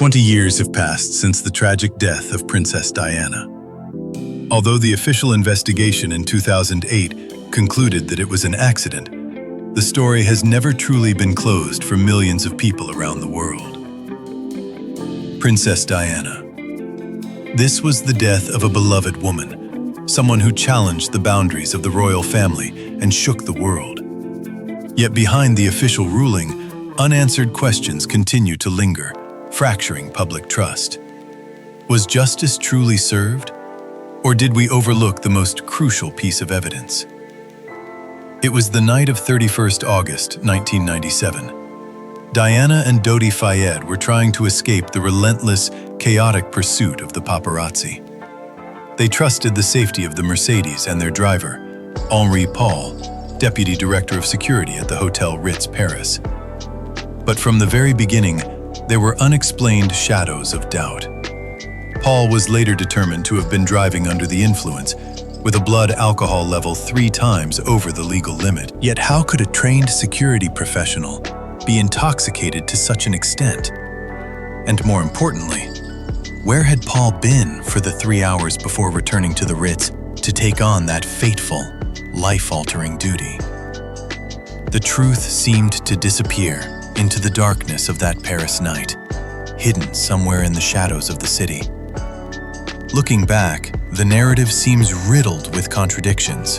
20 years have passed since the tragic death of Princess Diana. Although the official investigation in 2008 concluded that it was an accident, the story has never truly been closed for millions of people around the world. Princess Diana. This was the death of a beloved woman, someone who challenged the boundaries of the royal family and shook the world. Yet behind the official ruling, unanswered questions continue to linger, fracturing public trust. Was justice truly served? Or did we overlook the most crucial piece of evidence? It was the night of 31st August, 1997. Diana and Dodi Fayed were trying to escape the relentless, chaotic pursuit of the paparazzi. They trusted the safety of the Mercedes and their driver, Henri Paul, Deputy Director of Security at the Hotel Ritz Paris. But from the very beginning, there were unexplained shadows of doubt. Paul was later determined to have been driving under the influence, with a blood alcohol level 3 times over the legal limit. Yet how could a trained security professional be intoxicated to such an extent? And more importantly, where had Paul been for the 3 hours before returning to the Ritz to take on that fateful, life-altering duty? The truth seemed to disappear into the darkness of that Paris night, hidden somewhere in the shadows of the city. Looking back, the narrative seems riddled with contradictions.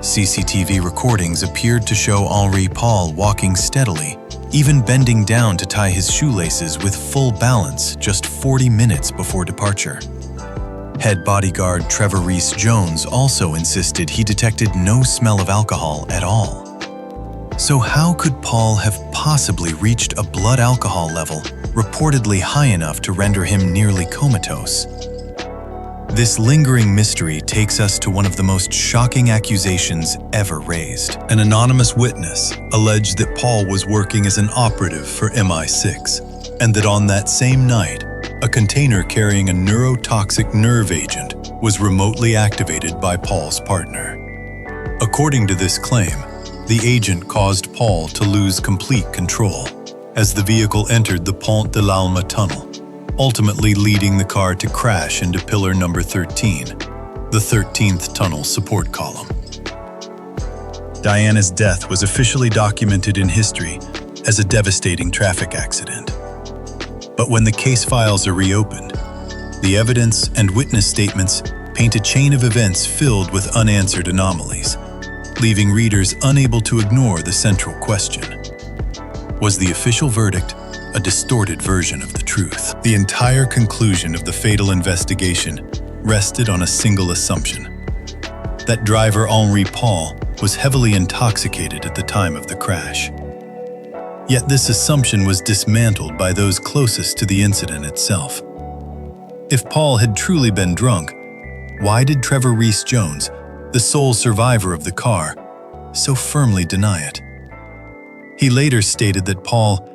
CCTV recordings appeared to show Henri Paul walking steadily, even bending down to tie his shoelaces with full balance just 40 minutes before departure. Head bodyguard Trevor Rees-Jones also insisted he detected no smell of alcohol at all. So how could Paul have possibly reached a blood alcohol level reportedly high enough to render him nearly comatose? This lingering mystery takes us to one of the most shocking accusations ever raised. An anonymous witness alleged that Paul was working as an operative for MI6, and that on that same night, a container carrying a neurotoxic nerve agent was remotely activated by Paul's partner. According to this claim, the agent caused Paul to lose complete control as the vehicle entered the Pont de l'Alma tunnel, ultimately leading the car to crash into pillar number 13, the 13th tunnel support column. Diana's death was officially documented in history as a devastating traffic accident. But when the case files are reopened, the evidence and witness statements paint a chain of events filled with unanswered anomalies, leaving readers unable to ignore the central question. Was the official verdict a distorted version of the truth? The entire conclusion of the fatal investigation rested on a single assumption: that driver Henri Paul was heavily intoxicated at the time of the crash. Yet this assumption was dismantled by those closest to the incident itself. If Paul had truly been drunk, why did Trevor Rees-Jones, the sole survivor of the car, so firmly deny it? He later stated that Paul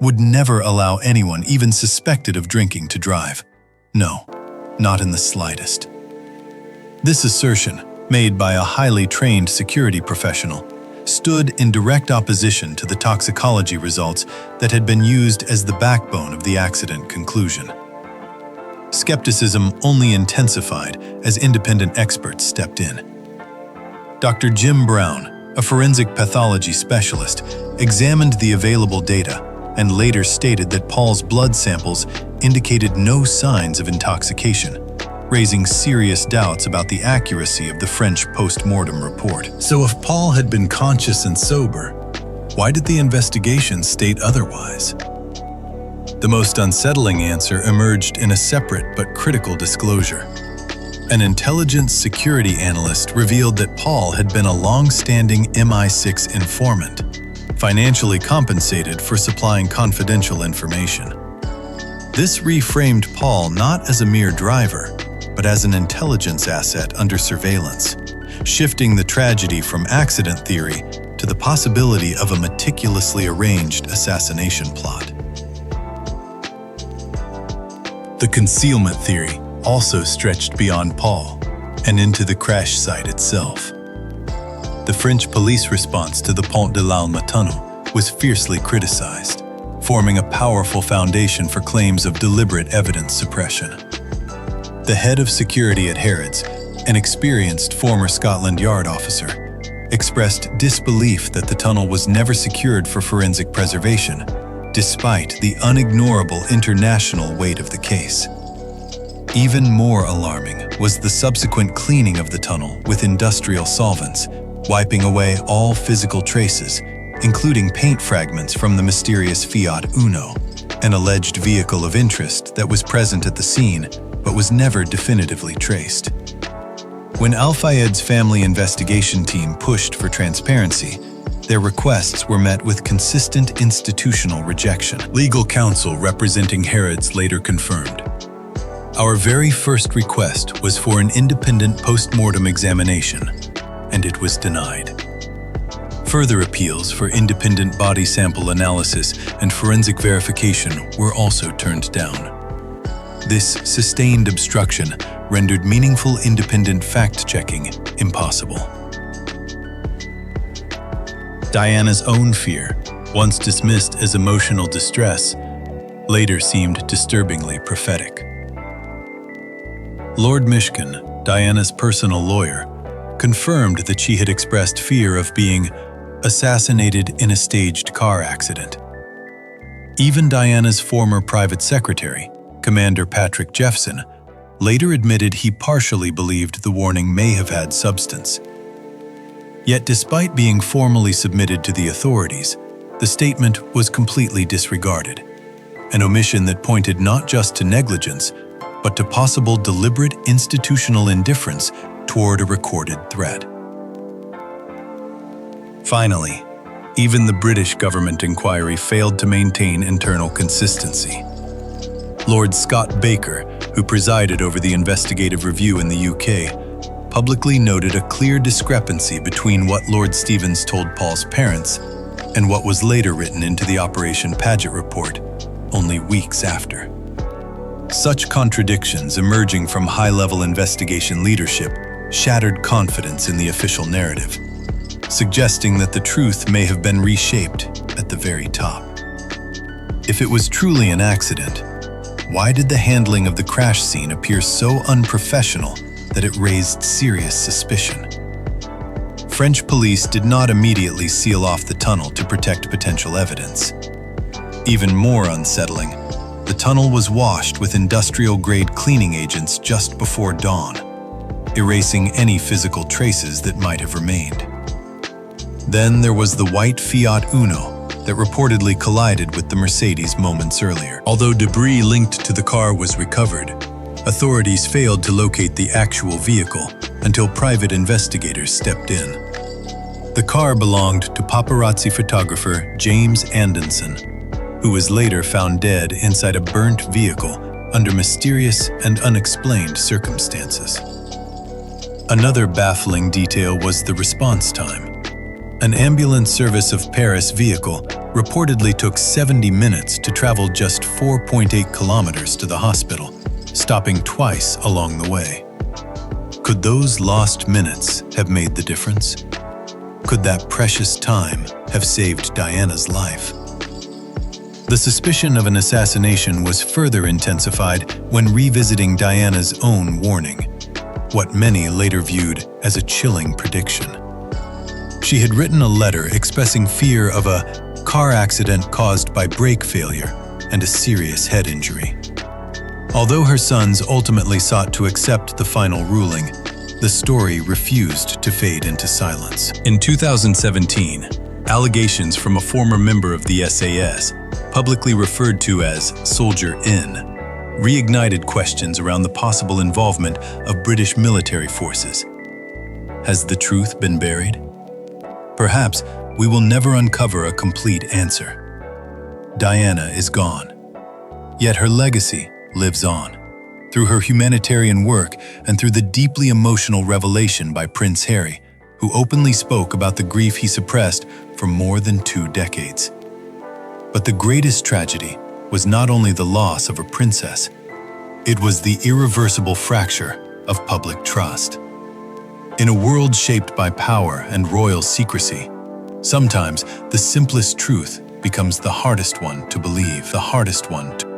would never allow anyone even suspected of drinking to drive. No, not in the slightest. This assertion, made by a highly trained security professional, stood in direct opposition to the toxicology results that had been used as the backbone of the accident conclusion. Skepticism only intensified as independent experts stepped in. Dr. Jim Brown, a forensic pathology specialist, examined the available data and later stated that Paul's blood samples indicated no signs of intoxication, raising serious doubts about the accuracy of the French post-mortem report. So if Paul had been conscious and sober, why did the investigation state otherwise? The most unsettling answer emerged in a separate but critical disclosure. An intelligence security analyst revealed that Paul had been a long-standing MI6 informant, financially compensated for supplying confidential information. This reframed Paul not as a mere driver, but as an intelligence asset under surveillance, shifting the tragedy from accident theory to the possibility of a meticulously arranged assassination plot. The concealment theory also stretched beyond Paul and into the crash site itself. The French police response to the Pont de l'Alma tunnel was fiercely criticized, forming a powerful foundation for claims of deliberate evidence suppression. The head of security at Harrods, an experienced former Scotland Yard officer, expressed disbelief that the tunnel was never secured for forensic preservation, despite the unignorable international weight of the case. Even more alarming was the subsequent cleaning of the tunnel with industrial solvents, wiping away all physical traces, including paint fragments from the mysterious Fiat Uno, an alleged vehicle of interest that was present at the scene but was never definitively traced. When Al-Fayed's family investigation team pushed for transparency, their requests were met with consistent institutional rejection. Legal counsel representing Harrods later confirmed, "Our very first request was for an independent post-mortem examination, and it was denied." Further appeals for independent body sample analysis and forensic verification were also turned down. This sustained obstruction rendered meaningful independent fact-checking impossible. Diana's own fear, once dismissed as emotional distress, later seemed disturbingly prophetic. Lord Mishkin, Diana's personal lawyer, confirmed that she had expressed fear of being assassinated in a staged car accident. Even Diana's former private secretary, Commander Patrick Jeffson, later admitted he partially believed the warning may have had substance. Yet despite being formally submitted to the authorities, the statement was completely disregarded, an omission that pointed not just to negligence, but to possible deliberate institutional indifference toward a recorded threat. Finally, even the British government inquiry failed to maintain internal consistency. Lord Scott Baker, who presided over the investigative review in the UK, publicly noted a clear discrepancy between what Lord Stevens told Paul's parents and what was later written into the Operation Paget report only weeks after. Such contradictions emerging from high-level investigation leadership shattered confidence in the official narrative, suggesting that the truth may have been reshaped at the very top. If it was truly an accident, why did the handling of the crash scene appear so unprofessional that it raised serious suspicion? French police did not immediately seal off the tunnel to protect potential evidence. Even more unsettling, the tunnel was washed with industrial-grade cleaning agents just before dawn, erasing any physical traces that might have remained. Then there was the white Fiat Uno that reportedly collided with the Mercedes moments earlier. Although debris linked to the car was recovered, authorities failed to locate the actual vehicle until private investigators stepped in. The car belonged to paparazzi photographer James Anderson, who was later found dead inside a burnt vehicle under mysterious and unexplained circumstances. Another baffling detail was the response time. An ambulance service of Paris vehicle reportedly took 70 minutes to travel just 4.8 kilometers to the hospital, stopping twice along the way. Could those lost minutes have made the difference? Could that precious time have saved Diana's life? The suspicion of an assassination was further intensified when revisiting Diana's own warning, what many later viewed as a chilling prediction. She had written a letter expressing fear of a car accident caused by brake failure and a serious head injury. Although her sons ultimately sought to accept the final ruling, the story refused to fade into silence. In 2017, allegations from a former member of the SAS, publicly referred to as Soldier N, reignited questions around the possible involvement of British military forces. Has the truth been buried? Perhaps we will never uncover a complete answer. Diana is gone, yet her legacy lives on, through her humanitarian work and through the deeply emotional revelation by Prince Harry, who openly spoke about the grief he suppressed for more than 2 decades. But the greatest tragedy was not only the loss of a princess, it was the irreversible fracture of public trust. In a world shaped by power and royal secrecy, sometimes the simplest truth becomes the hardest one to believe, the hardest one to